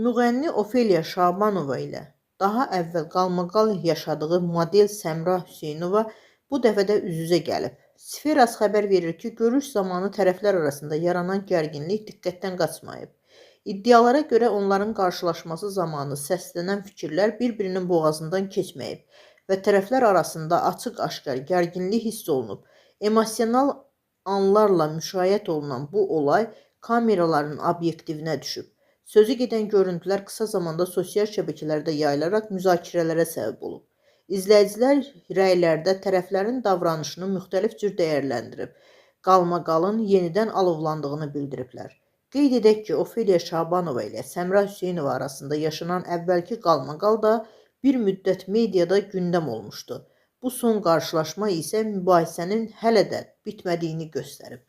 Müğənni Ofeliya Şabanova ilə daha əvvəl qalmaqal yaşadığı model Səmra Hüseynova bu dəfə də üz-üzə gəlib. Sferas xəbər verir ki, görüş zamanı tərəflər arasında yaranan gərginlik diqqətdən qaçmayıb. İddialara görə onların qarşılaşması zamanı səslənən fikirlər bir-birinin boğazından keçməyib və tərəflər arasında açıq-aşkar gərginlik hiss olunub. Emosional anlarla müşayiət olunan bu olay kameraların obyektivinə düşüb. Sözü gedən görüntülər qısa zamanda sosial şəbəkələrdə yayılaraq müzakirələrə səbəb olub. İzləyicilər rəylərdə tərəflərin davranışını müxtəlif cür dəyərləndirib, qalmaqalın yenidən alovlandığını bildiriblər. Qeyd edək ki, Ofeliya Şabanova ilə Səmra Hüseynova arasında yaşanan əvvəlki qalmaqal da bir müddət mediada gündəm olmuşdu. Bu son qarşılaşma isə mübahisənin hələ də bitmədiyini göstərib.